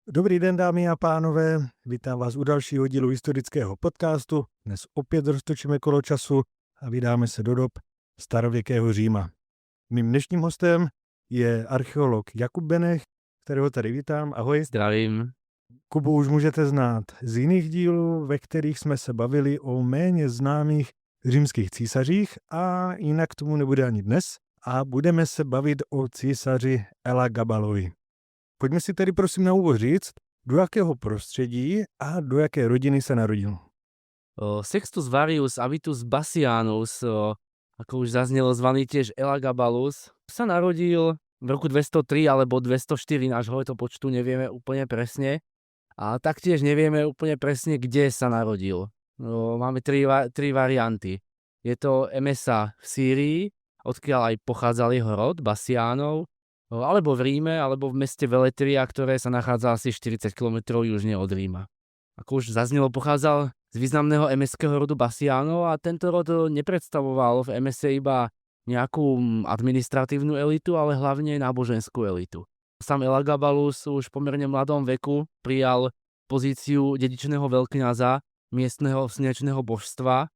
Dobrý den, dámy a pánové, vítám vás u dalšího dílu historického podcastu. Dnes opět roztočíme kolo času a vydáme se do dob starověkého Říma. Mým dnešním hostem je archeolog Jakub Benech, kterého tady vítám. Ahoj. Zdravím. Kubu už můžete znát z jiných dílů, ve kterých jsme se bavili o méně známých římských císařích a jinak tomu nebude ani dnes. A budeme se bavit o císaři Elagabalovi. Pojďme si tedy prosím na úvod říct, do jakého prostředí a do jaké rodiny se narodil. Sextus Varius Avitus Bassianus, ako už zaznelo, zvaný tiež Elagabalus, sa narodil v roku 203 alebo 204 nášho letopočtu, nevieme úplne presne. A taktiež nevieme úplne presne, kde sa narodil. Máme tri varianty. Je to Emesa v Sýrii, odkiaľ aj pochádzal jeho rod, Bassianov, alebo v Ríme, alebo v meste Veletria, ktoré sa nachádza asi 40 km južne od Ríma. Ako už zaznelo, pochádzal z významného emeského rodu Bassianov a tento rod nepredstavoval v Emese iba nejakú administratívnu elitu, ale hlavne náboženskú elitu. Sám Elagabalus už v pomerne mladom veku prijal pozíciu dedičného veľkňaza miestneho slnečného božstva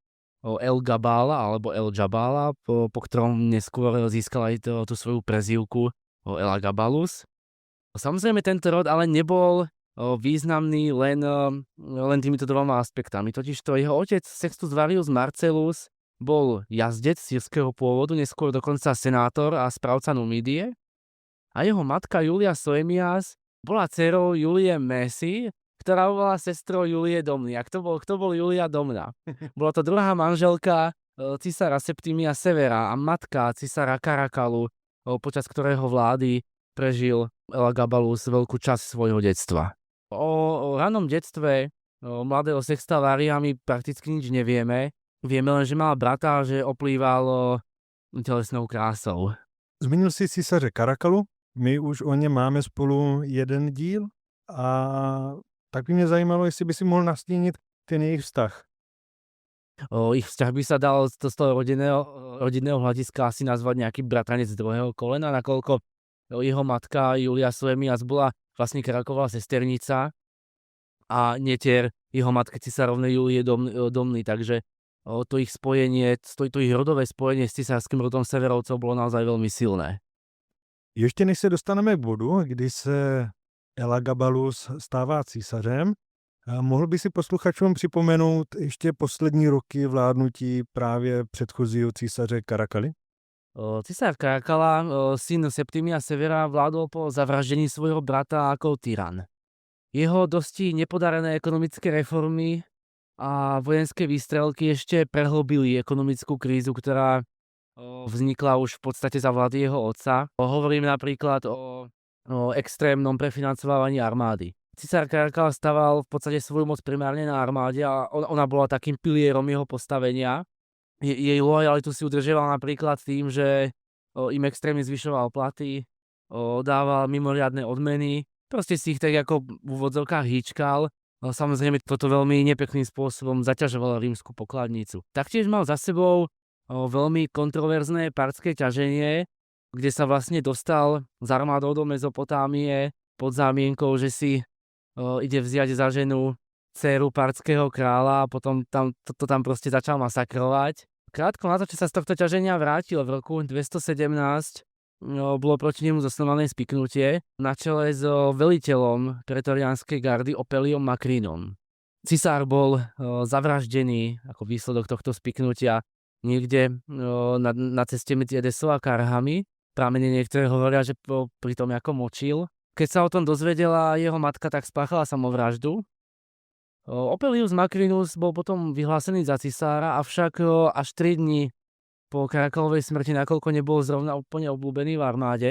El Gabala alebo El Jabala, po ktorom neskôr získal aj tú svoju prezývku Elagabalus. Samozrejme tento rod ale nebol významný len týmito dvoma aspektami. Totižto jeho otec Sextus Varius Marcellus bol jazdec sýrskeho pôvodu, neskôr dokonca senátor a správca Numídie. A jeho matka Julia Soemias bola dcerou Julie Mesy, ktorá bola sestrou Julie Domny. A kto bol Julia Domna? Bola to druhá manželka cisára Septimia Severa a matka cisára Karakalu, počas ktorého vlády prežil Elagabalus veľkú časť svojho detstva. O ranom detstve mladého Sexta Varia my prakticky nič nevieme. Vieme len, že mal brata a že oplýval telesnou krásou. Zmínil si císaře Karakalu, my už o něm máme spolu jeden díl a tak by mě zajímalo, jestli by si mohl nastínit ten jejich vztah. Ich vzťah by sa dal z toho rodinného hľadiska asi nazvať nejaký bratranec druhého kolena, nakoľko jeho matka Julia Soemias bola vlastne Karaková sesternica a netier jeho matky cisárovnej Julie Domny, takže to ich spojenie, to ich rodové spojenie s cisárským rodom Severovcov bolo naozaj veľmi silné. Ještě než se dostaneme k bodu, kdy se Elagabalus stává císařem, mohl by si posluchačům připomenout ještě poslední roky vládnutí právě předchozího císaře Karakaly? Cisár Karakala, syn Septimia Severa, vládol po zavraždení svojho brata ako tyran. Jeho dosti nepodarené ekonomické reformy a vojenské výstrelky ešte prehlbili ekonomickú krízu, ktorá vznikla už v podstate za vlády jeho otca. Hovorím napríklad o extrémnom prefinancovaní armády. Cisár Karakala staval v podstate svoju moc primárne na armáde a ona bola takým pilierom jeho postavenia. Jej lojalitu si udržiaval napríklad tým, že im extrémne zvyšoval platy, dával mimoriadne odmeny, proste si ich tak ako v úvodzovkách hýčkal. Samozrejme toto veľmi nepekným spôsobom zaťažovalo rímsku pokladnicu. Taktiež mal za sebou veľmi kontroverzné partské ťaženie, kde sa vlastne dostal s armádou do Mezopotámie pod zámienkou, že si ide vziať za ženu dcéru partského kráľa a potom to tam proste začal masakrovať. Krátko na to, čo sa z tohto ťaženia vrátil v roku 217, bolo proti nemu zasnované spiknutie na čele s veliteľom pretoriánskej gardy Opeliom Macrínom. Cisár bol zavraždený ako výsledok tohto spiknutia niekde na ceste medzi Edesou a Karhami. Pramene niektoré hovoria, že pri tom ako močil. Keď sa o tom dozvedela jeho matka, tak spáchala samovraždu. Opelius Macrinus bol potom vyhlásený za cisára, avšak až 3 dní po Karakalovej smrti, nakoľko nebol zrovna úplne obľúbený v armáde.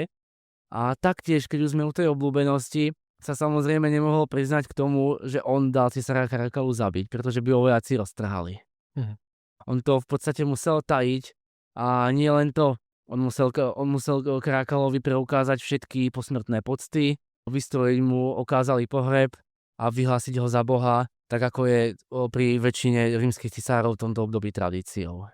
A taktiež, keď už sme u tej obľúbenosti, sa samozrejme nemohol priznať k tomu, že on dal cisára Karakalu zabiť, pretože by ho vojaci roztrhali. On to v podstate musel tajiť a nie len to, on musel Karakalovi preukázať všetky posmrtné pocty, vystrojiť mu okázalý pohreb a vyhlásiť ho za boha, tak ako je pri väčšine rímskych cisárov v tomto období tradíciou.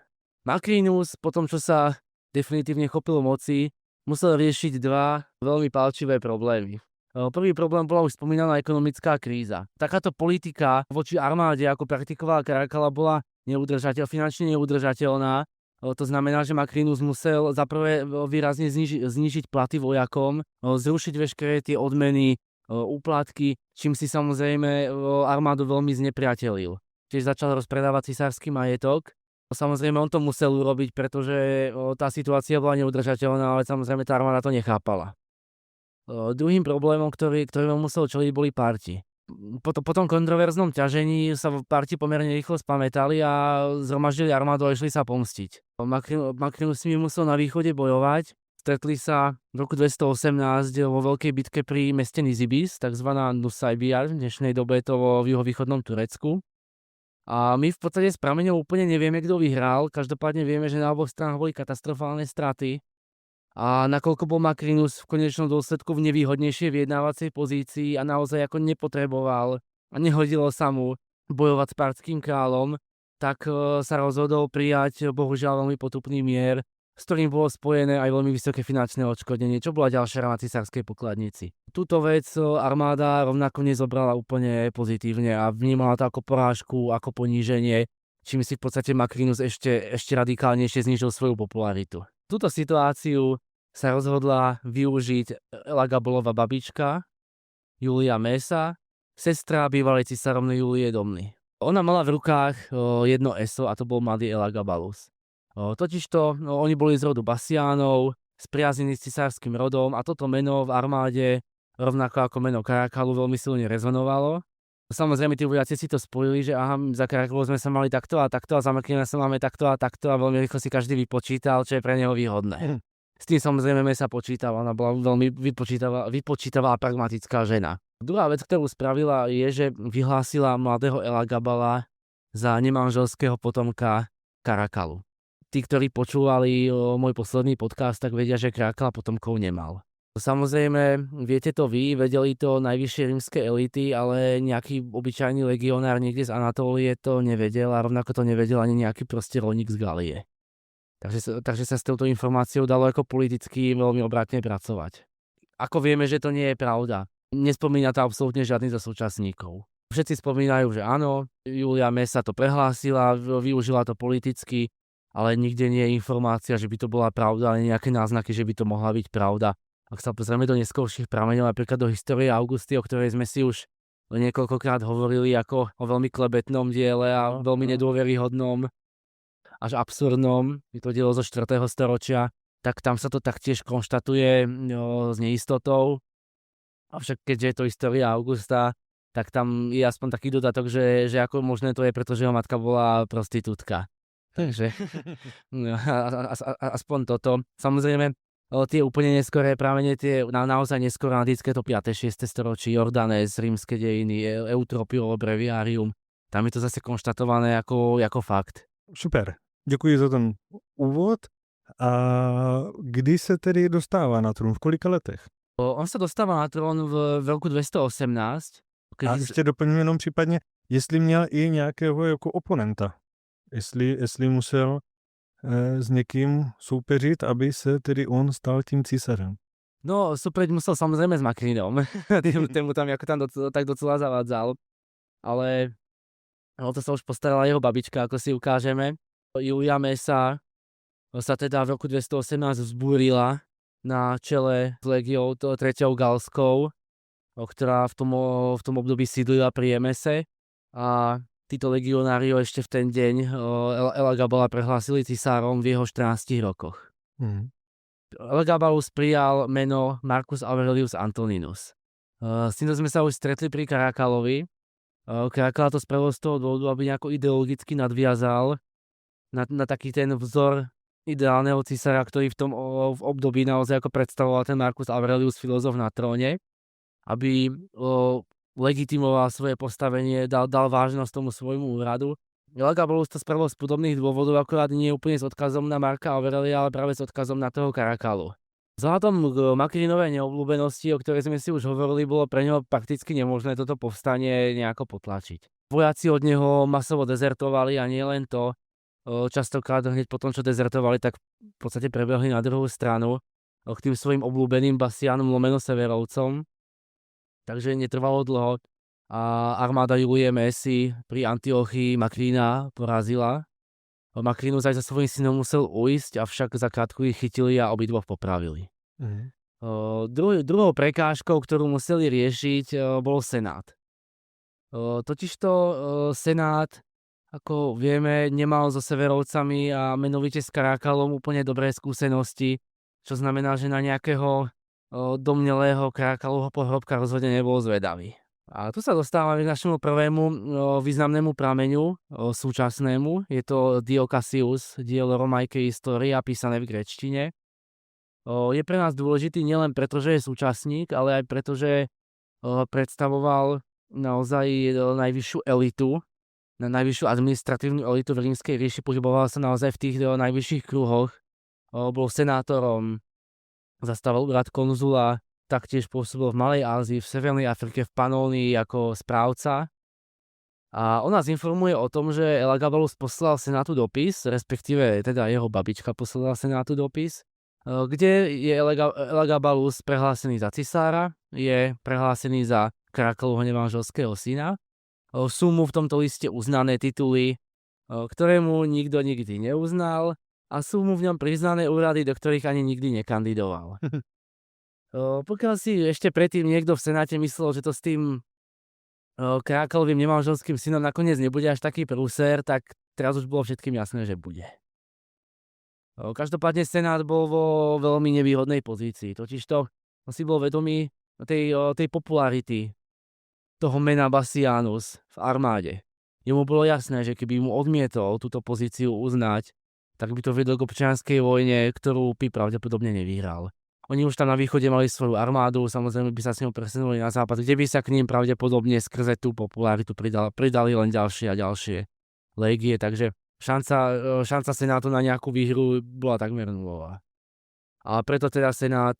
Macrinus, po tom, čo sa definitívne chopil moci, musel riešiť 2 veľmi pálčivé problémy. Prvý problém bola už spomínaná ekonomická kríza. Takáto politika voči armáde, ako praktikovala Caracalla, bola finančne neudržateľná. To znamená, že Macrinus musel zaprvé výrazne znížiť platy vojakom, zrušiť veškeré tie odmeny, úplatky, čím si samozrejme armádu veľmi znepriatelil. Tiež začal rozpredávať cisársky majetok. Samozrejme on to musel urobiť, pretože tá situácia bola neudržateľná, ale samozrejme tá armáda to nechápala. Druhým problémom, ktorým musel čeliť, boli Parti. Po tom kontroverznom ťažení sa Parti pomerne rýchlo spamätali a zhromaždili armádu a išli sa pomstiť. Macrinus s nimi musel na východe bojovať. Stretli sa v roku 218 vo veľkej bitke pri meste Nizibis, takzvaná Nusaybiyar, v dnešnej dobe je to vo juhovýchodnom Turecku. A my v podstate s prameňou úplne nevieme, kto vyhral. Každopádne vieme, že na oboch stranách boli katastrofálne straty. A nakoľko bol Macrinus v konečnom dôsledku v nevýhodnejšej vyjednávacej pozícii a naozaj ako nepotreboval a nehodilo sa mu bojovať s partským kráľom, tak sa rozhodol prijať bohužiaľ veľmi potupný mier, s ktorým bolo spojené aj veľmi vysoké finančné odškodnenie, čo bola ďalšia rana cisárskej pokladnici. Túto vec armáda rovnako nezobrala úplne pozitívne a vnímala to ako porážku, ako poníženie, čím si v podstate Macrinus ešte radikálnejšie znížil svoju popularitu. Túto situáciu sa rozhodla využiť Elagabalova babička, Julia Mesa, sestra bývalej cisárovnej Julie Domny. Ona mala v rukách jedno eso a to bol mladý Elagabalus. Totižto oni boli z rodu Bassiánov, spriaznení s cisárskym rodom a toto meno v armáde, rovnako ako meno Caracalu, veľmi silne rezonovalo. Samozrejme, tí vojaci si to spojili, že aha, za Caracalu sme sa mali takto a za Macrina sa máme takto a veľmi rýchlo si každý vypočítal, čo je pre neho výhodné. S tým samozrejme sa počítala, ona bola veľmi vypočítavá a pragmatická žena. Druhá vec, ktorú spravila, je, že vyhlásila mladého Elagabala za nemanželského potomka Caracalu. Tí, ktorí počúvali môj posledný podcast, tak vedia, že Caracalla potomkov nemal. Samozrejme, viete to vy, vedeli to najvyššie rímske elity, ale nejaký obyčajný legionár niekde z Anatólie to nevedel a rovnako to nevedel ani nejaký proste rolník z Galie. Takže sa s touto informáciou dalo ako politicky veľmi obratne pracovať. Ako vieme, že to nie je pravda. Nespomína to absolútne žiadny zo súčasníkov. Všetci spomínajú, že áno, Julia Mesa to prehlásila, využila to politicky, ale nikde nie je informácia, že by to bola pravda, ale nejaké náznaky, že by to mohla byť pravda. Ak sa pozrieme do neskorších prameňov, napríklad do histórie Augusty, o ktorej sme si už niekoľkokrát hovorili ako o veľmi klebetnom diele a veľmi nedôveryhodnom, až absurdnom, je to dielo zo 4. storočia, tak tam sa to taktiež konštatuje s neistotou. Avšak keďže je to história Augusta, tak tam je aspoň taký dodatok, že ako možné to je, pretože jeho matka bola prostitútka. Takže aspoň toto. Samozrejme, tie úplne neskoré pramene, tie naozaj neskoro antické, to 5. 6. storočí, Jordanes, rímske dejiny, Eutropio breviarium, tam je to zase konštatované ako fakt. Super, děkuji za ten úvod. A kdy se tedy dostává na trůn? V kolika letech? On sa dostáva na trón v roku 218. A ještě doplním jenom případně, jestli měl i nějakého jako oponenta. Jestli musel s někým soupeřit, aby se tedy on stal tím císařem. No, súperiť musel samozrejme s Macrinom. Tému tam tak docela zavádzal. Ale to sa už postarala jeho babička, ako si ukážeme. Julia Mesa sa teda v roku 218 vzbúrila na čele s legiou 3. Galskou, ktorá v tom období sídlila pri Emese. A títo legionári ešte v ten deň Elagabala prehlásili cisárom v jeho 14 rokoch. Elagabalus prijal meno Marcus Aurelius Antoninus. S týmto sme sa už stretli pri Caracalovi. Caracalla to spravil z toho dôvodu, aby nejako ideologicky nadviazal na taký ten vzor ideálneho cisára, ktorý v období naozaj ako predstavoval ten Marcus Aurelius, filozof na tróne, aby legitimoval svoje postavenie, dal vážnosť tomu svojmu úradu. Elagabalus to spravil z podobných dôvodov, akorát nie úplne s odkazom na Marca Aurelia, ale práve s odkazom na toho Caracalu. Vzhľadom k Macrinovej neobľúbenosti, o ktorej sme si už hovorili, bolo pre neho prakticky nemožné toto povstanie nejako potlačiť. Vojaci od neho masovo dezertovali a nie len to. Častokrát hneď po tom, čo dezertovali, tak v podstate prebehli na druhú stranu k tým svojim obľúbeným Bassiánom lomeno Severovcom. takže netrvalo dlho a armáda Julie Messi pri Antiochii Makrína porazila. Makrínus aj so svojím synom musel ujsť, avšak za krátku ich chytili a obidvoch popravili. Mhm. Druhou prekážkou, ktorú museli riešiť, bol Senát. Totižto Senát, ako vieme, nemal so Severovcami a menovite s Karakalom úplne dobré skúsenosti, čo znamená, že na nejakého domnelého Karakalovho pohrobka rozhodne nebol zvedavý. A tu sa dostávame k našemu prvému významnému prameňu súčasnému. Je to Dio Cassius, dielo Romajkej História, písané v gréčtine. Je pre nás dôležitý nielen preto, že je súčasník, ale aj preto, že predstavoval naozaj najvyššiu elitu, najvyššiu administratívnu elitu v Rímskej ríši, pohyboval sa naozaj v tých najvyšších kruhoch, bol senátorom, zastával úrad konzula, taktiež pôsobil v Malej Ázii, v Severnej Afrike, v Panónii ako správca. A on nás informuje o tom, že Elagabalus poslal senátu dopis, respektíve teda jeho babička poslala senátu dopis, kde je Elagabalus prehlásený za cisára, je prehlásený za Karakalovho nemanželského syna. Sú mu v tomto liste uznané tituly, ktoré mu nikto nikdy neuznal a sú mu v ňom priznané úrady, do ktorých ani nikdy nekandidoval. Pokiaľ si ešte predtým niekto v Senáte myslel, že to s tým Karakalovým nemanželským synom nakoniec nebude až taký prúser, tak teraz už bolo všetkým jasné, že bude. Každopádne Senát bol vo veľmi nevýhodnej pozícii, totižto on si bol vedomý tej popularity toho mena Bassianus v armáde. Jemu bolo jasné, že keby mu odmietol túto pozíciu uznať, tak by to vedlo k občianskej vojne, ktorú by pravdepodobne nevyhral. Oni už tam na východe mali svoju armádu, samozrejme by sa s ňou presunuli na západ, kde by sa k ním pravdepodobne skrze tú popularitu pridali len ďalšie a ďalšie légie, takže šanca Senátu na nejakú výhru bola takmer nulová. A preto teda Senát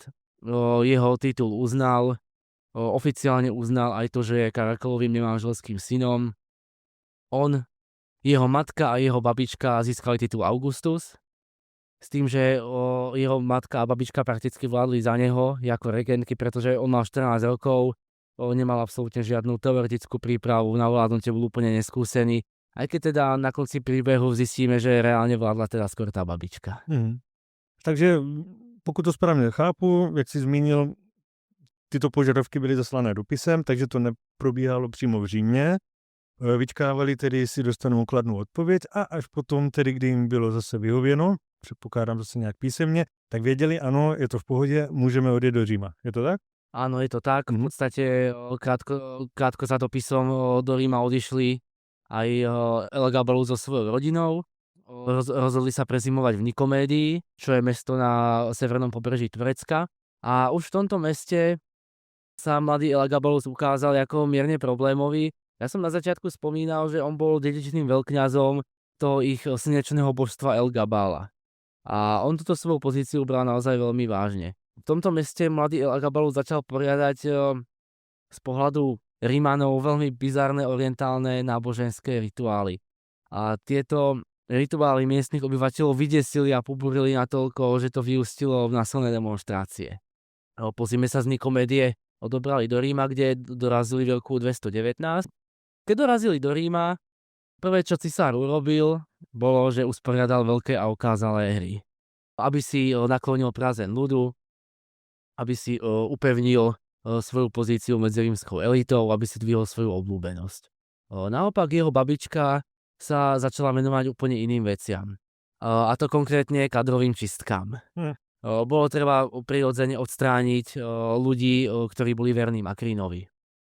jeho titul uznal, oficiálne uznal aj to, že je Karakalovým nemanželským synom. Jeho matka a jeho babička získali titul Augustus, s tým, že jeho matka a babička prakticky vládli za neho ako regentky, pretože on mal 14 rokov, nemal absolútne žiadnu teoretickú prípravu, na vládnutie bol úplne neskúsený, aj keď teda na konci príbehu zistíme, že reálne vládla teda skôr tá babička. Takže pokud to správně chápu, jak jsi zmínil, tyto požadavky byly zaslané dopisem, takže to neprobíhalo přímo v Římě. Vyčkávali tedy, jestli dostanou kladnou odpověď a až potom tedy, kdy jim bylo zase vyhověno, předpokládám zase nějak písemně, tak věděli, ano, je to v pohodě, můžeme odjet do Říma. Je to tak? Áno, je to tak. V podstate krátko za dopisom do Ríma odišli aj Elagabalus so svojou rodinou. Rozhodli sa prezimovať v Nikomédii, čo je mesto na severnom pobreží Turecka. A už v tomto meste sa mladý Elagabalus ukázal ako mierne problémový. Ja som na začiatku spomínal, že on bol dedičným veľkňazom toho ich slnečného božstva Elgabala. A on túto svoju pozíciu bral naozaj veľmi vážne. V tomto meste mladý Elagabalus začal poriadať z pohľadu Rímanov veľmi bizarné orientálne náboženské rituály. A tieto rituály miestnych obyvateľov vydesili a pobúrili natoľko, že to vyústilo v násilné demonštrácie. Po zime sa z Nikomédie odobrali do Ríma, kde dorazili v roku 219. Keď dorazili do Ríma, prvé, čo cisár urobil, bolo, že usporiadal veľké a okázalé hry. Aby si naklonil prázen ľudu, aby si upevnil svoju pozíciu medzi rímskou elitou, aby si dvihol svoju obľúbenosť. Naopak jeho babička sa začala venovať úplne iným veciam. A to konkrétne kadrovým čistkám. Bolo treba prirodzene odstrániť ľudí, ktorí boli verní Makrínovi.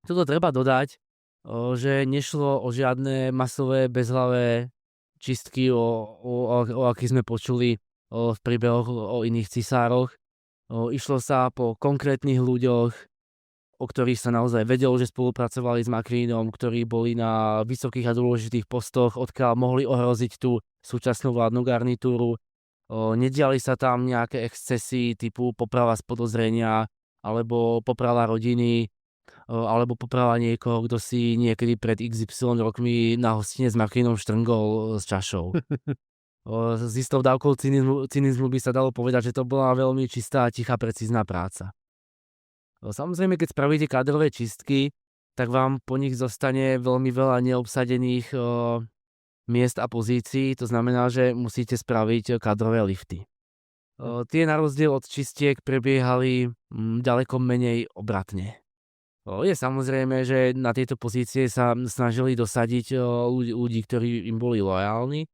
Toto treba dodať, že nešlo o žiadne masové, bezhlavé čistky, o akých sme počuli v príbehoch o iných cisároch. Išlo sa po konkrétnych ľuďoch, o ktorých sa naozaj vedelo, že spolupracovali s Makrínom, ktorí boli na vysokých a dôležitých postoch, odkiaľ mohli ohroziť tú súčasnú vládnu garnitúru. Nediali sa tam nejaké excesy typu poprava z podozrenia, alebo poprava rodiny, alebo poprava niekoho, kto si niekedy pred XY rokmi na hostine s Makrínom štrngol s čašou. S istou dávkou cynizmu by sa dalo povedať, že to bola veľmi čistá, tichá, precízna práca. Samozrejme, keď spravíte kádrové čistky, tak vám po nich zostane veľmi veľa neobsadených miest a pozícií. To znamená, že musíte spraviť kádrové lifty. Tie na rozdiel od čistiek prebiehali ďaleko menej obratne. Je samozrejme, že na tieto pozície sa snažili dosadiť ľudí, ktorí im boli lojálni.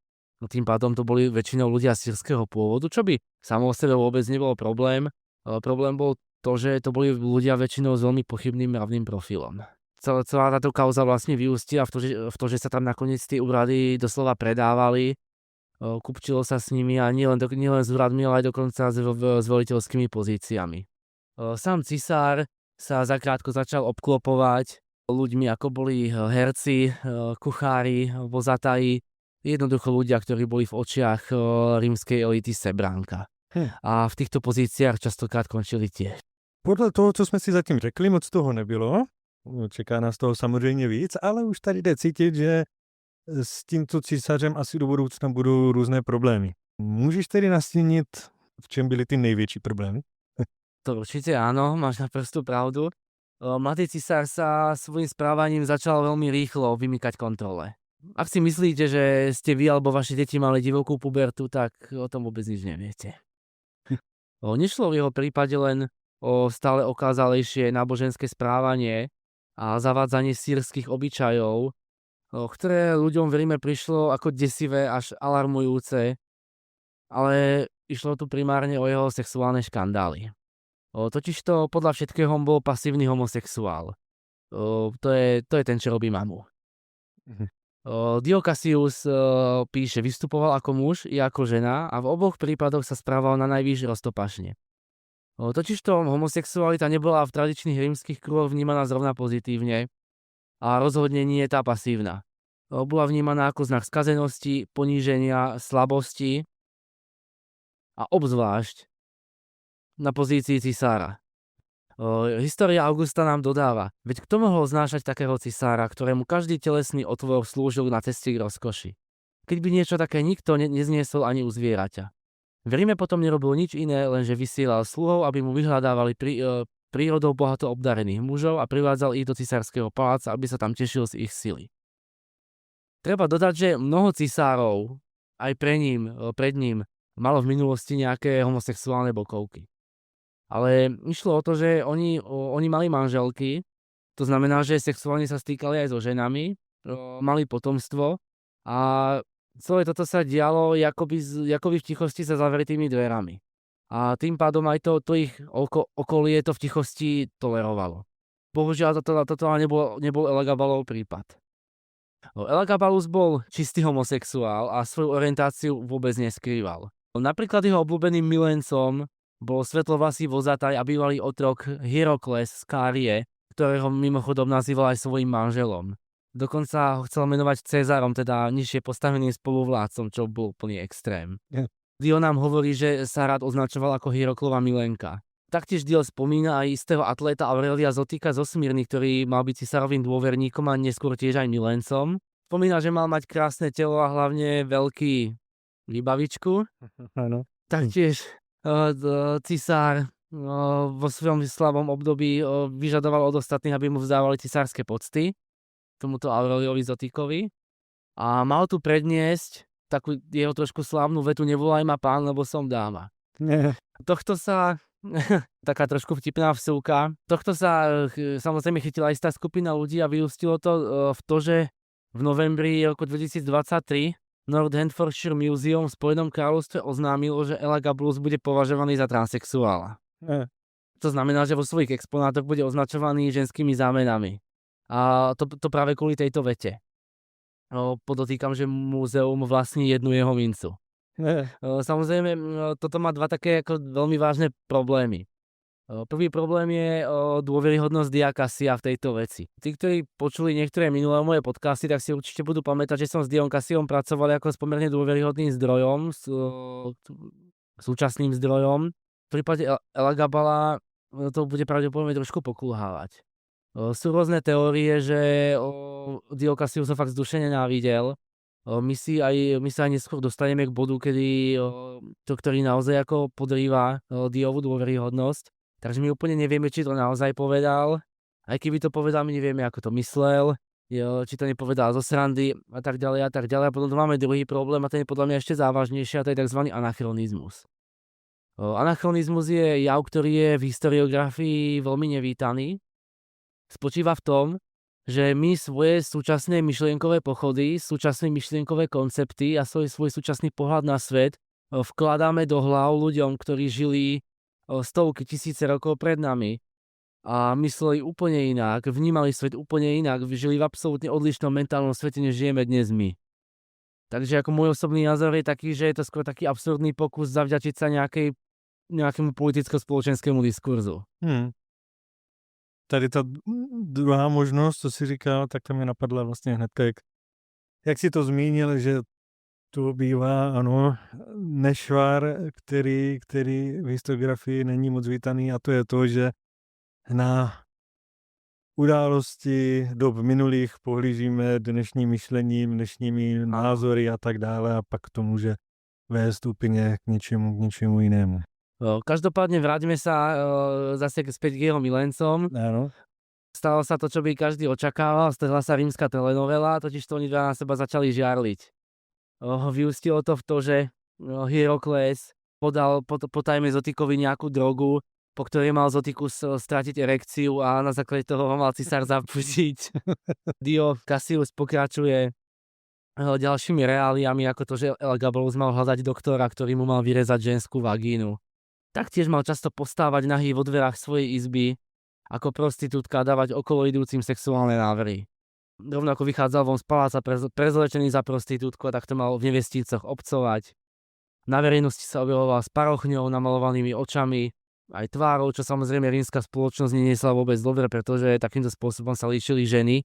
Tým pádom to boli väčšinou ľudia sírskeho pôvodu, čo by samo o sebe vôbec nebol problém. Problém bol to, že to boli ľudia väčšinou s veľmi pochybným mravným profilom. Celá táto kauza vlastne vyústila v to, že sa tam nakoniec tie úrady doslova predávali. Kupčilo sa s nimi a nielen s úradmi, ale aj dokonca s veliteľskými pozíciami. Sám cisár sa zakrátko začal obklopovať ľuďmi, ako boli herci, kuchári, vozataji, jednoducho ľudia, ktorí boli v očiach rímskej elity sebránka. A v týchto pozíciách častokrát končili tiež. Podle toho, co jsme si zatím řekli, moc toho nebylo. Čeká nás toho samozřejmě víc, ale už tady jde cítit, že s tímto císařem asi do budoucna budou různé problémy. Můžeš tedy nastínit, v čem byly ty největší problémy? To určite áno, máš naprostú pravdu. Mladý cisár sa svojím správaním začal veľmi rýchlo vymykať kontrole. Ak si myslíte, že ste vy alebo vaše deti mali divokú pubertu, tak o tom vôbec nič neviete. Nešlo v jeho prípade len o stále okázalejšie náboženské správanie a zavádzanie sýrskych obyčajov, ktoré ľuďom v Ríme prišlo ako desivé až alarmujúce, ale išlo tu primárne o jeho sexuálne škandály. Totižto podľa všetkého on bol pasívny homosexuál. To je ten, čo robí mamu. Dio Cassius píše, vystupoval ako muž i ako žena a v oboch prípadoch sa správal na najvýš roztopašne. Totižto homosexualita nebola v tradičných rímskych kruhoch vnímaná zrovna pozitívne a rozhodne nie je tá pasívna. Bola vnímaná ako znak skazenosti, poníženia, slabosti a obzvlášť na pozícii cisára. História Augusta nám dodáva, veď kto mohol znášať takého cisára, ktorému každý telesný otvor slúžil na ceste k rozkoši. Keď by niečo také nikto nezniesol ani u zvieraťa. V Ríme potom nerobil nič iné, lenže vysielal sluhov, aby mu vyhľadávali prírodou bohato obdarených mužov a privádzal ich do cisárskeho paláca, aby sa tam tešil z ich sily. Treba dodať, že mnoho cisárov aj pred ním malo v minulosti nejaké homosexuálne bokovky. Ale išlo o to, že oni mali manželky, to znamená, že sexuálne sa stýkali aj so ženami, mali potomstvo a celé toto sa dialo akoby v tichosti za zavretými dverami. A tým pádom aj to ich okolie to v tichosti tolerovalo. Bohužiaľ toto nebol Elagabalov prípad. Elagabalus bol čistý homosexuál a svoju orientáciu vôbec neskrýval. Napríklad jeho obľúbeným milencom bol svetlovlasý vozataj a bývalý otrok Hierokles z Kárie, ktorého mimochodom nazýval aj svojím manželom. Dokonca ho chcel menovať Cezárom, teda nižšie postaveným spoluvládcom, čo bol úplný extrém. Dio nám hovorí, že sa rád označoval ako Hieroklova milenka. Taktiež Dio spomína aj istého atléta Aurelia Zotika zo Smyrny, ktorý mal byť cisárovým dôverníkom a neskôr tiež aj milencom. Spomína, že mal mať krásne telo a hlavne veľký výbavičku. Áno. Taktiež cisár vo svojom slabom období vyžadoval od ostatných, aby mu vzdávali cisárske pocty, tomuto Aureliovi Zotikovi. A mal tu predniesť takú jeho trošku slávnu vetu: nevolaj ma pán, lebo som dáma. Tohto sa, taká trošku vtipná vsúka, tohto sa samozrejme chytila istá skupina ľudí a vyústilo to v to, že v novembri roku 2023 North Hertfordshire Museum v Spojenom kráľovstve oznámilo, že Elagabalus bude považovaný za transsexuála. To znamená, že vo svojich exponátoch bude označovaný ženskými zámenami. A to práve kvôli tejto vete. Podotýkam, že múzeum vlastní jednu jeho mincu. Samozrejme, toto má dva také ako veľmi vážne problémy. Prvý problém je dôveryhodnosť Dia Cassia v tejto veci. Tí, ktorí počuli niektoré minulé moje podcasty, tak si určite budú pamätať, že som s Diom Cassiom pracoval ako s pomerne dôveryhodným zdrojom, súčasným zdrojom. V prípade Elagabala to bude pravdepodobne trošku pokulhávať. Sú rôzne teórie, že Dio Cassius ho fakt zdušene nenávidel. My sa aj neskôr dostaneme k bodu, kedy ktorý naozaj ako podrýva Diovu dôveryhodnosť. Takže my úplne nevieme, či to naozaj povedal. Aj keby to povedal, my nevieme, ako to myslel. Či to nepovedal zo srandy a tak ďalej a tak ďalej. A potom tu máme druhý problém a ten je podľa mňa ešte závažnejší a to je tzv. Anachronizmus. Anachronizmus je jav, ktorý je v historiografii veľmi nevítaný. Spočíva v tom, že my svoje súčasné myšlienkové pochody, súčasné myšlienkové koncepty a svoj súčasný pohľad na svet vkladáme do hlav ľuďom, ktorí žili stovky, tisíce rokov pred nami a mysleli úplne inak, vnímali svet úplne inak, žili v absolútne odlišnom mentálnom svete, než žijeme dnes my. Takže ako môj osobný názor je taký, že je to skôr taký absurdný pokus zavďačiť sa nejakému politicko-spoločenskému diskurzu. Tady ta druhá možnost, co si říkal, tak to mi napadla vlastně hned, jak si to zmínil, že to bývá, ano, nešvar, který v historiografii není moc vítaný, a to je to, že na události dob minulých pohlížíme dnešním myšlením, dnešními názory a tak dále a pak to může vést úplně k něčemu jinému. Každopádne vráťme sa zase späť k jeho milencom. Áno. Stalo sa to, čo by každý očakával, stala sa rímska telenovela, totiž to oni dva na seba začali žiarliť. Vyústilo to v to, že Hierokles podal potajme Zotikovi nejakú drogu, po ktorej mal Zotikus stratiť erekciu a na základe toho ho mal cisár zapustiť. Dio Cassius pokračuje ďalšími reáliami, ako to, že Elagabalus mal hľadať doktora, ktorý mu mal vyrezať ženskú vagínu. Taktiež mal často postávať nahý vo dverách svojej izby ako prostitútka a dávať okolo idúcim sexuálne návrhy. Rovnako vychádzal von z paláca prezlečený za prostitútku a takto mal v nevestícoch obcovať. Na verejnosti sa objavoval s parochňou, namalovanými očami, aj tvárou, čo samozrejme rímska spoločnosť neniesla vôbec dobre, pretože takýmto spôsobom sa líčili ženy.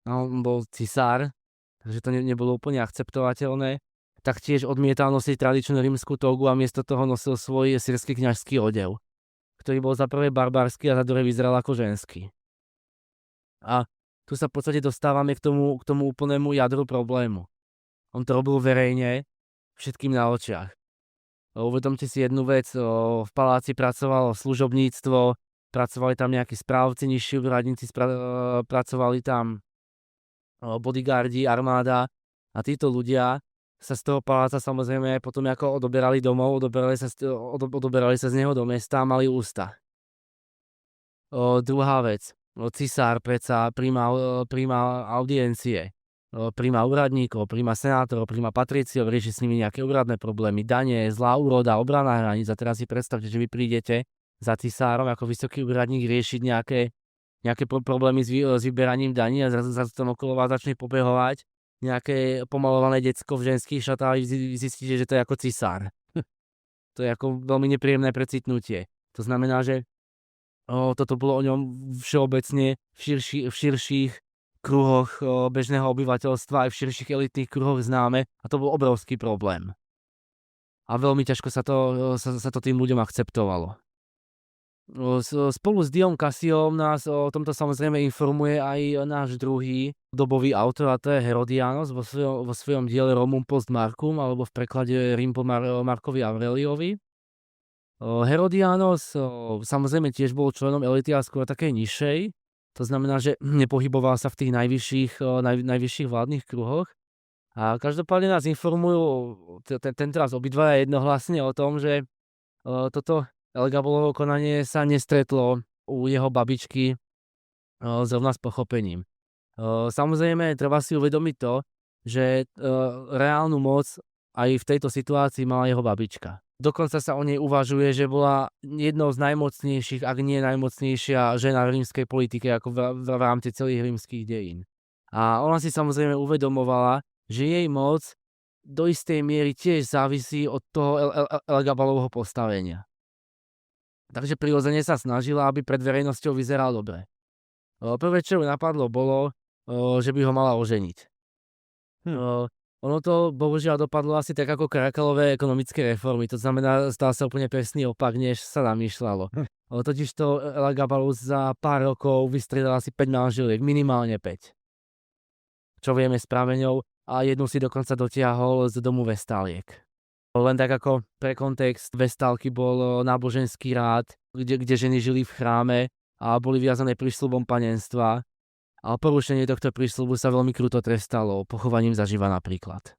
On bol cisár, takže to nebolo úplne akceptovateľné. Taktiež odmietal nosiť tradičnú rímsku togu a miesto toho nosil svoj sírsky kňažský odev, ktorý bol za prvé barbarský a za druhé vyzeral ako ženský. A tu sa v podstate dostávame k tomu úplnému jadru problému. On to robil verejne, všetkým na očiach. Uvedomte si jednu vec, v paláci pracovalo služobníctvo, pracovali tam nejakí správci, nižší úradníci, pracovali tam bodyguardi, armáda a títo ľudia sa z toho paláca samozrejme potom ako odoberali domov, odoberali sa z neho do mesta a mali ústa. Druhá vec, cisár predsa príjma audiencie, príjma úradníkov, príjma senátorov, príjma patriciov, rieši s nimi nejaké úradné problémy, dane, zlá úroda, obrana hraníc. A teraz si predstavte, že vy prídete za cisárom ako vysoký úradník riešiť nejaké problémy s vyberaním daní a zrazu tam okolo vás začne pobehovať nejaké pomalované decko v ženských šatách a vy zistíte, že to je ako cisár. To je ako veľmi nepríjemné precitnutie. To znamená, že toto bolo o ňom všeobecne v širších kruhoch bežného obyvateľstva aj v širších elitných kruhoch známe a to bol obrovský problém. A veľmi ťažko sa to tým ľuďom akceptovalo. Spolu s Diom Cassiom nás o tomto samozrejme informuje aj náš druhý dobový autor, a to je Herodianos vo svojom diele Romum Post Marcum, alebo v preklade Rím po Markovi Aureliovi. Herodianos samozrejme tiež bol členom elity a skôr takej nižšej, to znamená, že nepohyboval sa v tých najvyšších vládnych kruhoch. A každopádne nás informujú tentoraz obidvaja jednohlasne o tom, že toto Elagabalovo konanie sa nestretlo u jeho babičky zrovna s pochopením. Samozrejme, treba si uvedomiť to, že reálnu moc aj v tejto situácii mala jeho babička. Dokonca sa o nej uvažuje, že bola jednou z najmocnejších, ak nie najmocnejšia žena v rímskej politike ako v rámci celých rímskych dejín. A ona si samozrejme uvedomovala, že jej moc do istej miery tiež závisí od toho Elagabalovho postavenia. Takže prirodzene sa snažila, aby pred verejnosťou vyzeral dobre. Prvé, čo ju napadlo, bolo, že by ho mala oženiť. Ono to bohužiaľ dopadlo asi tak ako Carakalové ekonomické reformy, to znamená, stal sa úplne presný opak, než sa namýšľalo. Totižto Elagabalus za pár rokov vystriedal asi 5 manželiek, minimálne 5. Čo vieme s prameňou, a jednu si dokonca dotiahol z domu Vestáliek. Len tak ako pre kontext, Vestálky bol náboženský rád kde ženy žili v chráme a boli viazané prísľubom panenstva. A porušenie tohto prísľubu sa veľmi kruto trestalo pochovaním zaživa napríklad.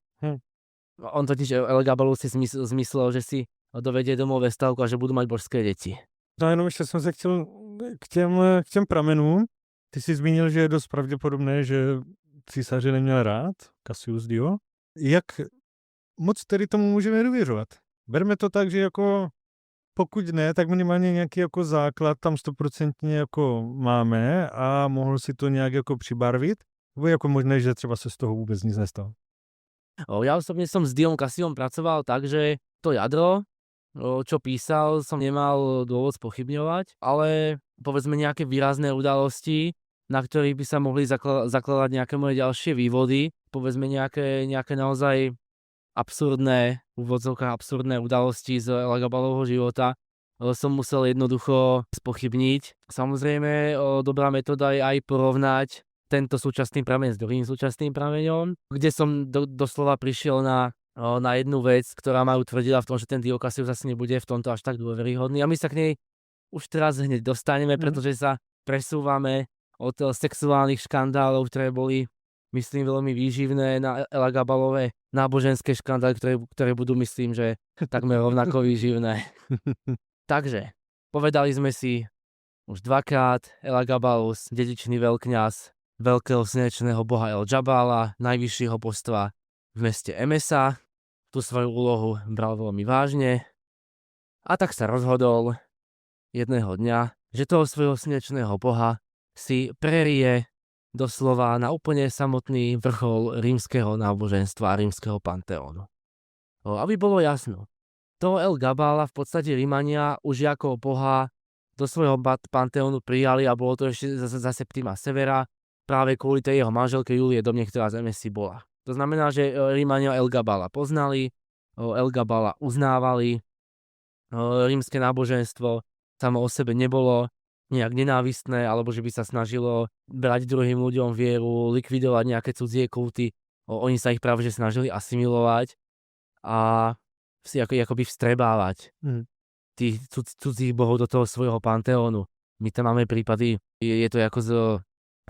On totiž Elagabalus si zmyslel, že si dovedie domov Vestálku a že budú mať božské deti. No jenom ještě jsem se chtěl k těm pramenům. Ty jsi zmínil, že je dost pravděpodobné, že císaře neměl rád, Cassius Dio. Jak moc tedy tomu můžeme důvěřovat? Berme to tak, že jako pokud ne, tak minimálně nějaký jako základ tam 100% jako máme a mohl si to nějak jako přibarvit? Nebo je jako možné, že třeba se z toho vůbec nic nestalo? Ja osobne som s Diom Cassiom pracoval tak, že to jadro, čo písal, som nemal dôvod spochybňovať, ale povedzme nejaké výrazné udalosti, na ktorých by sa mohli zakladať nejaké moje ďalšie vývody, povedzme nejaké naozaj absurdné, v úvodzovkách absurdné udalosti z Elagabalovho života, som musel jednoducho spochybniť. Samozrejme, dobrá metóda je aj porovnať tento súčasný prameň s druhým súčasným prameňom, kde som doslova prišiel na jednu vec, ktorá ma utvrdila v tom, že ten Dio Cassius asi nebude v tomto až tak dôveryhodný. A my sa k nej už teraz hneď dostaneme, pretože sa presúvame od sexuálnych škandálov, ktoré boli, myslím, veľmi výživné, na Elagabalové náboženské škandály, ktoré budú, myslím, že takmer rovnako výživné. Takže, povedali sme si už dvakrát, Elagabalus, dedičný veľkňaz veľkého slnečného boha El Jabala, najvyššieho božstva v meste Emesa, tú svoju úlohu bral veľmi vážne a tak sa rozhodol jedného dňa, že toho svojho slnečného boha si prerie doslova na úplne samotný vrchol rímskeho náboženstva a rímskeho panteónu. Aby bolo jasno, toho El Gabala v podstate Rímania už ako boha do svojho panteónu prijali a bolo to ešte za Septima Severa, práve kvôli tej jeho manželke Julie Domne, ktorá z Emesy bola. To znamená, že Rímania El Gabala poznali, El Gabala uznávali, rímske náboženstvo samo o sebe nebolo nejak nenávistné, alebo že by sa snažilo brať druhým ľuďom vieru, likvidovať nejaké cudzie kulty. Oni sa ich práve že snažili asimilovať a si akoby vstrebávať tých cudzích bohov do toho svojho panteónu. My tam máme prípady, je to ako z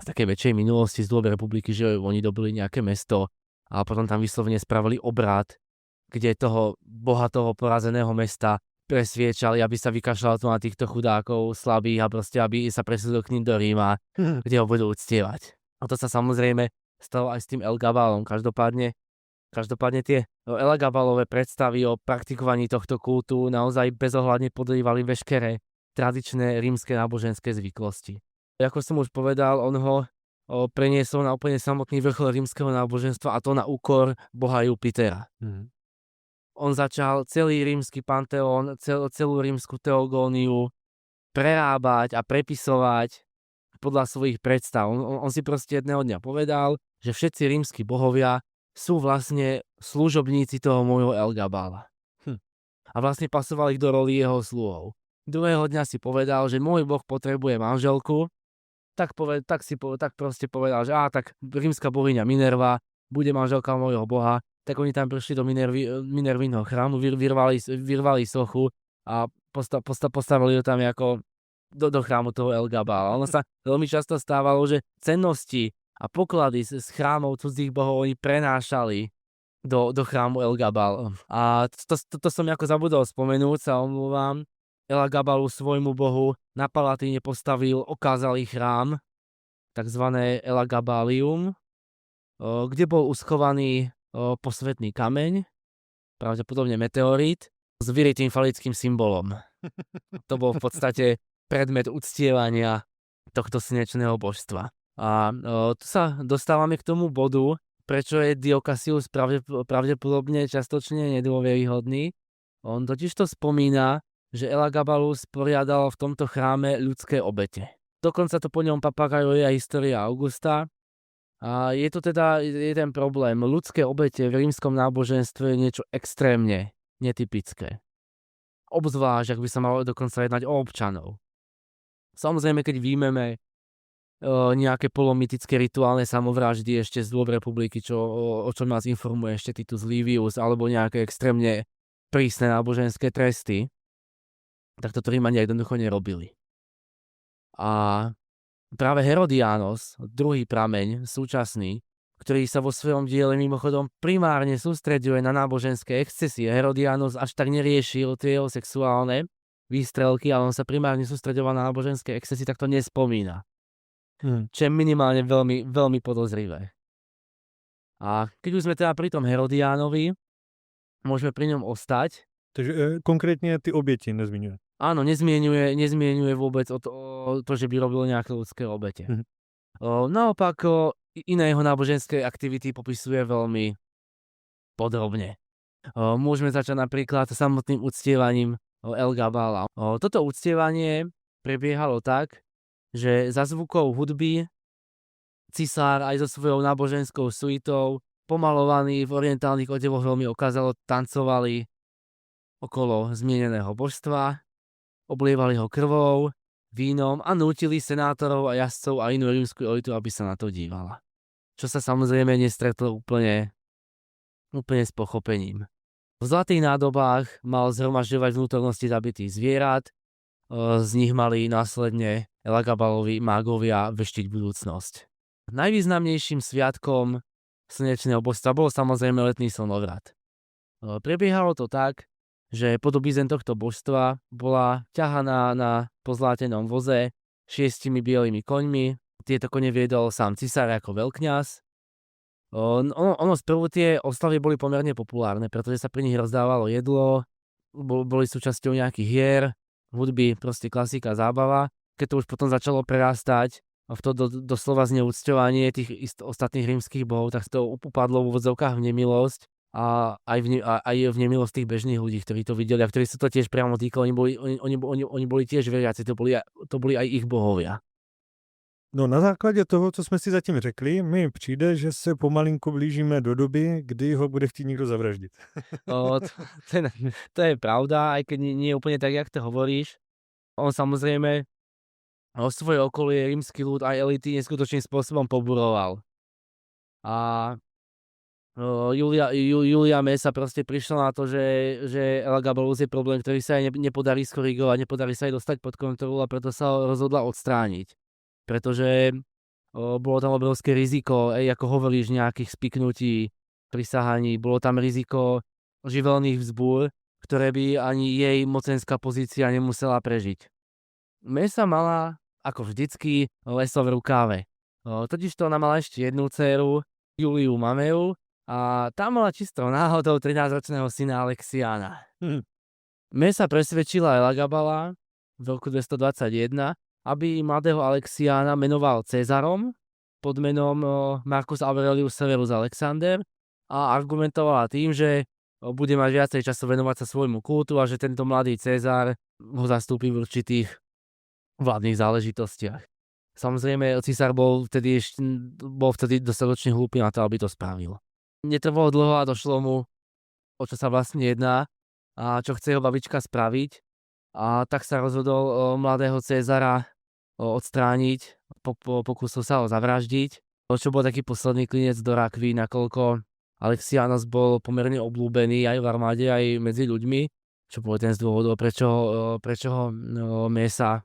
takej väčšej minulosti z dôb republiky, že oni dobili nejaké mesto a potom tam vyslovene spravili obrad, kde toho bohatého porazeného mesta presviečali, aby sa vykašľalo to na týchto chudákov slabých a proste, aby sa presunul k ním do Ríma, kde ho budú uctievať. A to sa samozrejme stalo aj s tým El Gabalom. Každopádne tie Elagabalové predstavy o praktikovaní tohto kultu naozaj bezohľadne podrývali veškeré tradičné rímske náboženské zvyklosti. Ako som už povedal, on ho preniesol na úplne samotný vrchol rímskeho náboženstva a to na úkor boha Jupitera. On začal celý rímsky panteón, celú rímsku teogóniu prerábať a prepisovať podľa svojich predstav. On si proste jedného dňa povedal, že všetci rímski bohovia sú vlastne služobníci toho môjho El Gabala. A vlastne pasoval ich do roli jeho sluhov. Druhého dňa si povedal, že môj boh potrebuje manželku, tak proste povedal, že tak rímska bohyňa Minerva bude manželka môjho boha, tak oni tam prišli do Minervinho chrámu, vyrvali sochu a postavili ju tam ako do chrámu toho El Gabala. Ono sa veľmi často stávalo, že cennosti a poklady z chrámov cudzích bohov oni prenášali do chrámu El Gabal. A to som ako zabudol spomenúť, sa omlúvam. El Gabalu svojmu bohu na Palatíne postavil okázalý chrám, takzvané El Gabalium, kde bol uschovaný posvätný kameň, pravdepodobne meteorít, s vyrytým falickým symbolom. To bol v podstate predmet uctievania tohto slnečného božstva. A tu sa dostávame k tomu bodu, prečo je Dio Cassius pravdepodobne častočne nedôveryhodný. On totiž to spomína, že Elagabalus poriadal v tomto chráme ľudské obete. Dokonca to po ňom papagajuje aj história Augusta. A je to teda jeden problém. Ľudské obete v rímskom náboženstve je niečo extrémne netypické. Obzvlášť, ak by sa malo dokonca jednať o občanov. Samozrejme, keď výjmeme nejaké polomytické rituálne samovraždy ešte z dôb republiky, o čom nás informuje ešte Titus Livius, alebo nejaké extrémne prísne náboženské tresty, tak toto Rímania jednoducho nerobili. A práve Herodianos, druhý prameň, súčasný, ktorý sa vo svojom diele mimochodom primárne sústreďuje na náboženské excesy. Herodianos až tak neriešil tie sexuálne výstrelky, ale on sa primárne sústreďoval na náboženské excesy, tak to nespomína. Čo je minimálne veľmi, veľmi podozrivé. A keď už sme teda pri tom Herodiánovi, môžeme pri ňom ostať. Takže konkrétne ty oběti nezmiňuje. Áno, nezmienuje vôbec o to, že by robil nejaké ľudské obete. Naopak, iné jeho náboženské aktivity popisuje veľmi podrobne. Môžeme začať napríklad samotným uctievaním Elgabala. Toto uctievanie prebiehalo tak, že za zvukov hudby cisár aj so svojou náboženskou suitou, pomalovaní v orientálnych odevoch veľmi okázalo, tancovali okolo zmieneného božstva, oblievali ho krvou, vínom a nútili senátorov a jazdcov a inú rímsku elitu, aby sa na to dívala. Čo sa samozrejme nestretlo úplne s pochopením. V zlatých nádobách mal zhromažďovať vnútornosti zabitých zvierat, z nich mali následne Elagabalovi mágovia veštiť budúcnosť. Najvýznamnejším sviatkom slnečného božstva bol samozrejme letný slnovrat. Prebiehalo to tak, že podobizeň tohto božstva bola ťahaná na pozlátenom voze 6 bielými koňmi. Tieto kone viedol sám cisár ako veľkňaz. Sprvu tie oslavy boli pomerne populárne, pretože sa pri nich rozdávalo jedlo, boli súčasťou nejakých hier, hudby, proste klasika, zábava. Keď to už potom začalo prerastať v to doslova zneúcťovanie tých ostatných rímskych bohov, tak to upadlo v úvodzovkách v nemilosť. A aj v nemilosť tých bežných ľudí, ktorí to videli a ktorí sa to tiež priamo týkali, oni boli tiež veriaci, to boli aj ich bohovia. No na základě toho, co jsme si zatím řekli, mi přijde, že se pomalinku blížíme do doby, kdy ho bude chtít někdo zavraždit. To je pravda, aj keď nie je úplne tak, jak to hovoríš. On samozrejme o svoje okolie, rímsky ľud aj elity neskutočným spôsobom poburoval. A Julia Mesa proste prišla na to, že Elagabalus je problém, ktorý sa aj nepodarí skorigovať, nepodarí sa aj dostať pod kontrolu a preto sa ho rozhodla odstrániť. Pretože bolo tam obrovské riziko, ako hovoríš, nejakých spiknutí, prisahaní, bolo tam riziko živelných vzbúr, ktoré by ani jej mocenská pozícia nemusela prežiť. Mesa mala, ako vždycky, leso v rukáve. Totižto ona mala ešte jednu dcéru, Juliu Mameu, a tá mala čisto náhodou 13-ročného syna Alexiána. Mesa presvedčila Elagabala v roku 221, aby mladého Alexiána menoval Cezarom pod menom Marcus Aurelius Severus Alexander a argumentovala tým, že bude mať viacej času venovať sa svojmu kultu a že tento mladý Cezar ho zastúpi v určitých vládnych záležitostiach. Samozrejme, císar bol vtedy dostatočne hlúpy na to, aby to spravil. Netrvalo dlho a došlo mu, o čo sa vlastne jedná a čo chce jeho babička spraviť. A tak sa rozhodol mladého Cezara odstrániť, pokúsil sa ho zavraždiť. Čo bol taký posledný klinec do rakvy, nakoľko Alexianos bol pomerne obľúbený aj v armáde, aj medzi ľuďmi, čo bol ten z dôvodov, prečo ho Mesa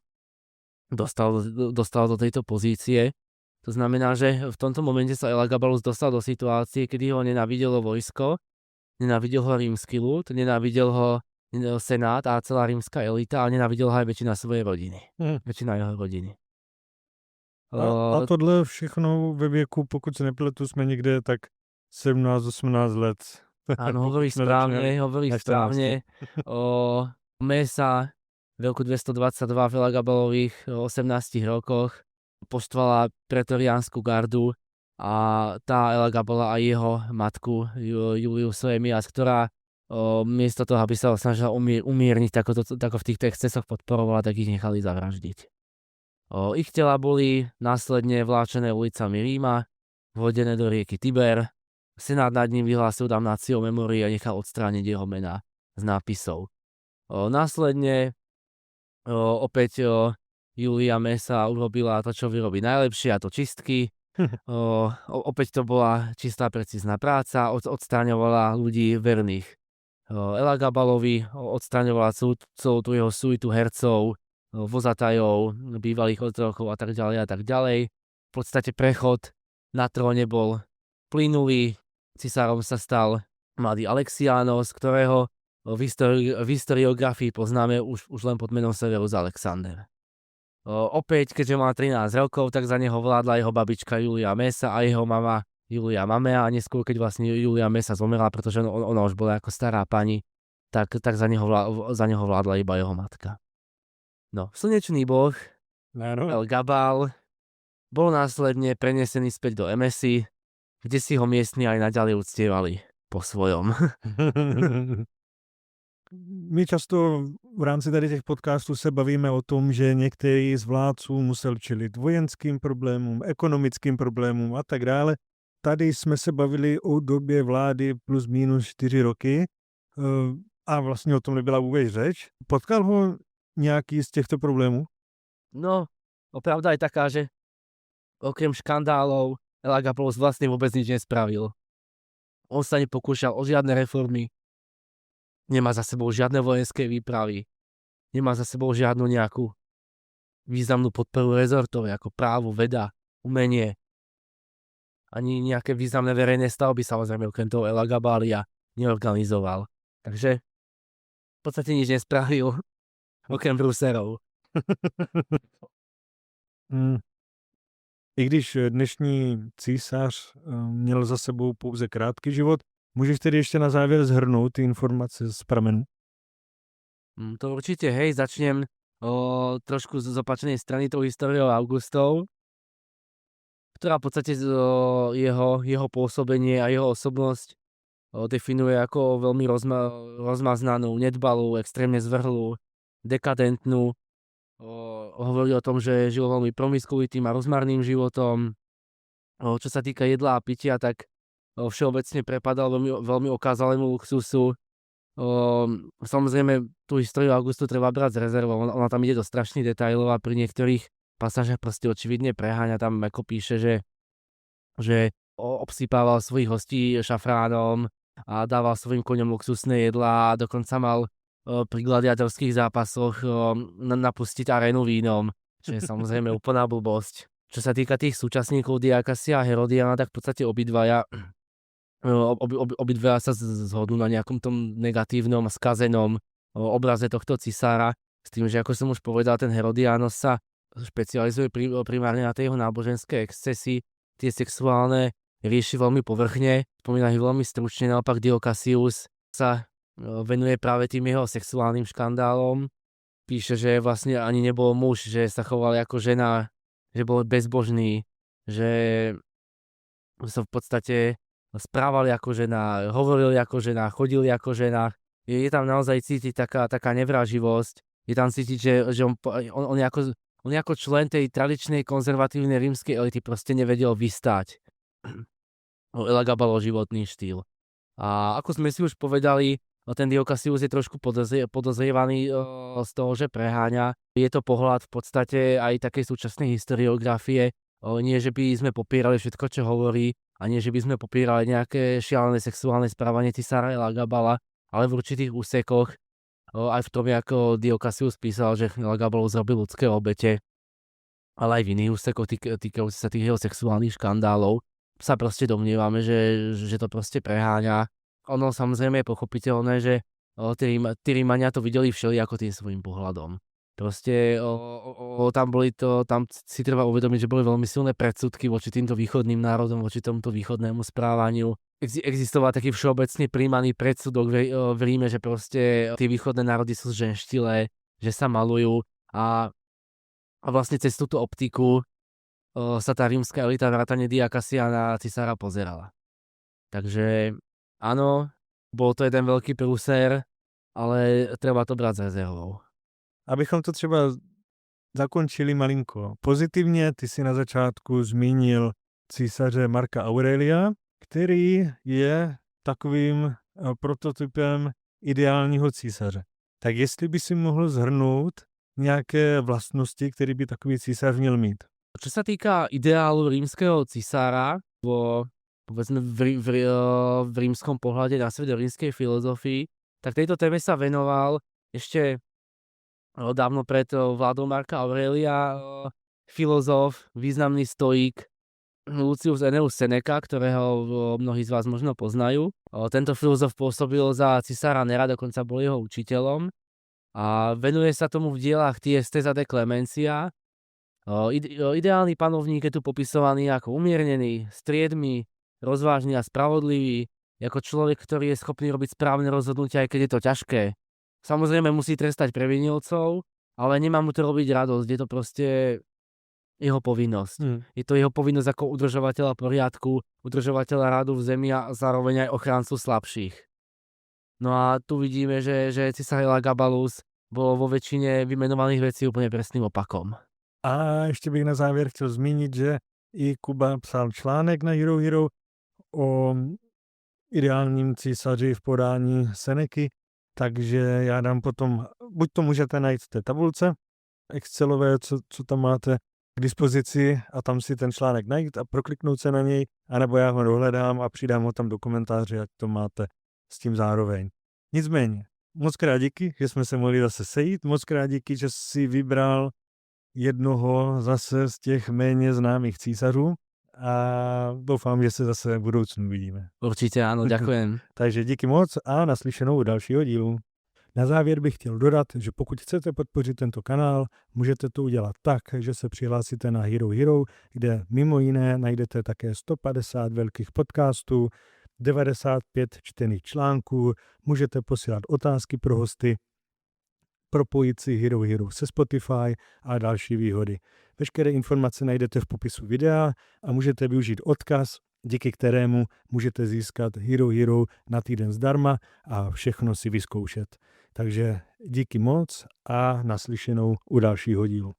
dostal do tejto pozície. To znamená, že v tomto momente sa Elagabalus dostal do situácie, kedy ho nenávidelo vojsko, nenávidel ho rímsky ľud, nenávidel ho senát a celá rímska elita a nenávidel ho aj väčšina svojej rodiny. Väčšina jeho rodiny. A tohle všechno ve věku, pokud se nepletu, jsme někde tak 17-18 let. Áno, hovoríš správne. Mesa v roku 222 v Elagabalových 18 rokoch poštvala pretoriánsku gardu a tá Elagabala aj jeho matku Julius Soemias, ktorá miesto toho, aby sa snažila umierniť, tako v týchto excesoch podporovala, tak ich nechali zavraždiť. Ich tela boli následne vláčené ulicami Ríma, vhodené do rieky Tiber. Senát nad ním vyhlásil damnáciu memorii a nechal odstrániť jeho mená z nápisov. Následne opäť Julia Mesa urobila to, čo vyrobí najlepšie, a to čistky. Opäť to bola čistá, precízna práca, odstráňovala ľudí verných Elagabalovi, odstraňovala celú tú jeho suitu hercov, vozatajov, bývalých otrokov a tak ďalej a tak ďalej. V podstate prechod na tróne bol plynulý, cisárom sa stal mladý Alexianos, ktorého v historiografii poznáme už len pod menom Severus Alexander. Opäť, keďže mal 13 rokov, tak za neho vládla jeho babička Julia Mesa a jeho mama Julia Mamea, a neskôr, keď vlastne Julia Mesa zomrela, pretože ona už bola ako stará pani, tak za neho vládla iba jeho matka. No, slnečný boh El Gabal bol následne prenesený späť do Emesy, kde si ho miestni aj naďalej uctievali po svojom. My často v rámci tady těch podcastů se bavíme o tom, že některý z vládců musel čelit vojenským problémům, ekonomickým problémům a tak dále. Tady jsme se bavili o době vlády plus minus 4 roky a vlastně o tom nebyla vůbec řeč. Potkal ho nějaký z těchto problémů? No, pravda je taká, že okrem škandálov Elagabalus vlastne vôbec nič nespravil. On sa nepokúšal o žiadne reformy, nemá za sebou žiadne vojenské výpravy, nemá za sebou žiadnu nejakú významnú podporu rezortov, ako právo, veda, umenie, ani nejaké významné verejné stavby, samozrejme okrem toho Elagabalia neorganizoval. Takže v podstate nič nespravil, okrem bruserov. I když dnešní císař měl za sebou pouze krátký život, můžeš tedy ještě na závěr zhrnout ty informace z pramenů? To určite, hej, začnem trošku z opačnej strany tou históriou Augustov, ktorá v podstate jeho pôsobenie a jeho osobnosť definuje ako veľmi rozmaznanú, nedbalú, extrémne zvrhlú, dekadentnú. Hovorí o tom, že žil veľmi promiskuitým a rozmarným životom. Čo sa týka jedla a pitia, tak všeobecne prepadal veľmi okázalému luxusu. Samozrejme, tú históriu Augustu treba brať s rezervou. Ona tam ide do strašných detailov a pri niektorých pasážach proste očividne preháňa. Tam ako píše, že obsypával svojich hostí šafránom a dával svojim koňom luxusné jedlá a dokonca mal pri gladiatorských zápasoch napustiť arénu vínom, čo je samozrejme úplná blbosť. Čo sa týka tých súčasníkov Diakasia a Herodiana, tak v podstate obidvaja sa zhodnú na nejakom tom negatívnom, skazenom obraze tohto cisára, s tým, že ako som už povedal, ten Herodianos sa špecializuje primárne na tie jeho náboženské excesy, tie sexuálne rieši veľmi povrchne, spomína ich veľmi stručne, naopak Diokasius sa venuje práve tým jeho sexuálnym škandálom. Píše, že vlastne ani nebol muž, že sa choval ako žena, že bol bezbožný, že sa v podstate správal ako žena, hovoril ako žena, chodil ako žena. Je tam naozaj cítiť taká nevraživosť. Je tam cítiť, že on ako člen tej tradičnej konzervatívnej rímskej elity proste nevedel vystáť Elagabalov životný štýl. A ako sme si už povedali, ten Diokasius je trošku podozrievaný z toho, že preháňa. Je to pohľad v podstate aj takej súčasnej historiografie. Nie, že by sme popierali všetko, čo hovorí, a nie, že by sme popierali nejaké šialené sexuálne správanie cisára Elagabala, ale v určitých úsekoch, aj v tom, ako Diokasius písal, že Elagabalov zrobil ľudské obete, ale aj v iných úsekoch týkajúcich sa tých jeho sexuálnych škandálov, sa proste domnievame, že to proste preháňa. Ono samozrejme je pochopiteľné, že tí Rímania to videli všelijako tým svojím pohľadom. Proste tam si treba uvedomiť, že boli veľmi silné predsudky voči týmto východným národom, voči tomuto východnému správaniu. Existoval taký všeobecne príjmaný predsudok v Ríme, že proste tí východné národy sú ženštilé, že sa malujú a vlastne cez túto optiku sa tá rímska elita vrátane Diakasia na cisára pozerala. Takže áno, bol to jeden veľký prúser, ale treba to brať s rezervou. Abychom to třeba zakončili malinko pozitivně, ty si na začátku zmínil císaře Marka Aurelia, který je takovým prototypem ideálního císaře. Tak jestli by si mohl zhrnout nějaké vlastnosti, které by takový císař měl mít. Čo sa týka ideálu rímskeho cisára, povedzme v rímskom pohľade na svet rímskej filozofii, tak tejto téme sa venoval ešte dávno pred vládou Marca Aurelia filozof, významný stoik Lucius Annaeus Seneca, ktorého mnohí z vás možno poznajú. Tento filozof pôsobil za cisára Nera, dokonca bol jeho učiteľom a venuje sa tomu v dielách Ties Tesa de Clemencia. Ideálny panovník je tu popisovaný ako umiernený, striedmy, rozvážny a spravodlivý, ako človek, ktorý je schopný robiť správne rozhodnutia, aj keď je to ťažké. Samozrejme musí trestať previnilcov, ale nemá mu to robiť radosť, je to proste jeho povinnosť. Je to jeho povinnosť ako udržovateľa poriadku, udržovateľa rádu v zemi a zároveň aj ochrancu slabších. No a tu vidíme, že cisár Elagabalus bol vo väčšine vymenovaných vecí úplne presným opakom. A ještě bych na závěr chtěl zmínit, že i Kuba psal článek na Hero Hero o ideálním císaři v podání Seneky, takže já dám potom, buď to můžete najít v té tabulce Excelové, co tam máte k dispozici a tam si ten článek najít a prokliknout se na něj, anebo já ho dohledám a přidám ho tam do komentáře, ať to máte s tím zároveň. Nicméně, moc krát díky, že jsme se mohli zase sejít, moc krát díky, že si vybral jednoho zase z těch méně známých císařů a doufám, že se zase v budoucnu vidíme. Určite áno, ďakujem. Takže díky moc a naslyšenou u dalšího dílu. Na závěr bych chtěl dodat, že pokud chcete podpořit tento kanál, můžete to udělat tak, že se přihlásíte na Hero Hero, kde mimo jiné najdete také 150 velkých podcastů, 95 čtených článků, můžete posílat otázky pro hosty, propojit si Hero Hero se Spotify a další výhody. Veškeré informace najdete v popisu videa a můžete využít odkaz, díky kterému můžete získat Hero Hero na týden zdarma a všechno si vyzkoušet. Takže díky moc a naslyšenou u dalšího dílu.